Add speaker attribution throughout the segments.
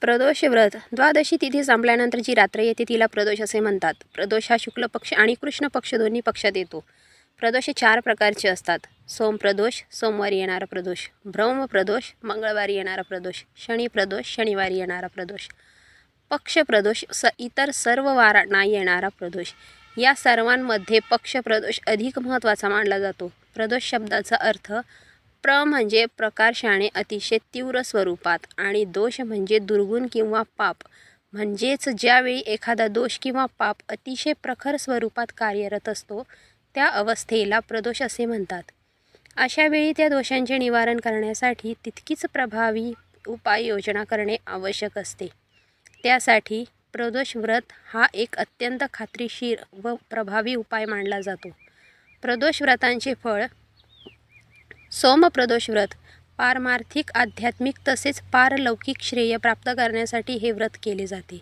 Speaker 1: प्रदोष व्रत द्वादशी तिथी संपल्यानंतर जी रात्र येते तिला प्रदोष असे म्हणतात. प्रदोष हा शुक्ल पक्ष आणि कृष्ण पक्ष दोन्ही पक्षात येतो. प्रदोष हे 4 प्रकारचे असतात. सोमप्रदोष सोमवारी येणारा प्रदोष, ब्रह्मप्रदोष मंगळवारी येणारा प्रदोष, शनिप्रदोष शनिवारी येणारा प्रदोष, पक्षप्रदोष इतर सर्व वारांना येणारा प्रदोष. या सर्वांमध्ये पक्षप्रदोष अधिक महत्त्वाचा मानला जातो. प्रदोष शब्दाचा अर्थ प्र म्हणजे प्रकर्षाने अतिशय तीव्र स्वरूपात आणि दोष म्हणजे दुर्गुण किंवा पाप. म्हणजेच ज्यावेळी एखादा दोष किंवा पाप अतिशय प्रखर स्वरूपात कार्यरत असतो त्या अवस्थेला प्रदोष असे म्हणतात. अशावेळी त्या दोषांचे निवारण करण्यासाठी तितकीच प्रभावी उपाययोजना करणे आवश्यक असते. त्यासाठी प्रदोष व्रत हा एक अत्यंत खात्रीशीर व प्रभावी उपाय मानला जातो. प्रदोष व्रतांचे फळ. सोमप्रदोष व्रत पारमार्थिक, आध्यात्मिक तसेच पारलौकिक श्रेय प्राप्त करण्यासाठी हे व्रत केले जाते.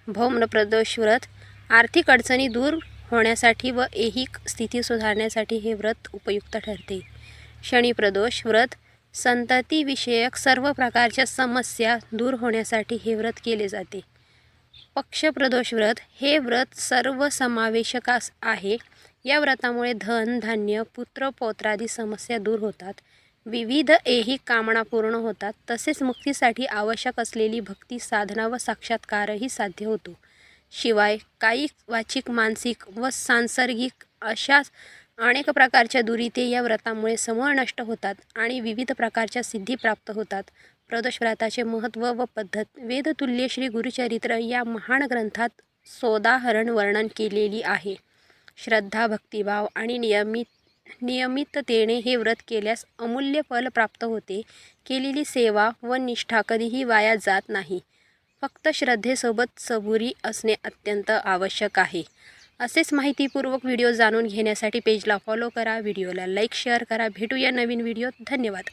Speaker 1: भौमप्रदोष व्रत आर्थिक अडचणी दूर होण्यासाठी व ऐहिक स्थिती सुधारण्यासाठी हे व्रत उपयुक्त ठरते. शनिप्रदोष व्रत संततीविषयक सर्व प्रकारच्या समस्या दूर होण्यासाठी हे व्रत केले जाते. पक्षप्रदोष व्रत हे व्रत सर्वसमावेशक आहे. या व्रतामुळे धन, धान्य, पुत्र, पौत्रादी समस्या दूर होतात. विविध ऐहिक कामना पूर्ण होतात. तसेच मुक्तीसाठी आवश्यक असलेली भक्ती, साधना व साक्षात्कारही साध्य होतो. शिवाय कायिक, वाचिक, मानसिक व सांसर्गिक अशा अनेक प्रकारच्या दुरिते या व्रतामुळे समूळ नष्ट होतात आणि विविध प्रकारच्या सिद्धी प्राप्त होतात. प्रदोष व्रताचे महत्त्व व पद्धत. वेदतुल्य श्री गुरुचरित्र या महान ग्रंथात सोदाहरण वर्णन केलेली आहे. श्रद्धा, भक्तिभाव आणि नियमिततेने हे व्रत केल्यास अमूल्य फल प्राप्त होते. केलेली सेवा व निष्ठा कधीही वाया जात नाही. फक्त श्रद्धेसोबत सबुरी असणे अत्यंत आवश्यक आहे. असेच माहितीपूर्वक व्हिडिओ जाणून घेण्यासाठी पेजला फॉलो करा, व्हिडिओला लाईक शेअर करा. भेटूया नवीन व्हिडिओत. धन्यवाद.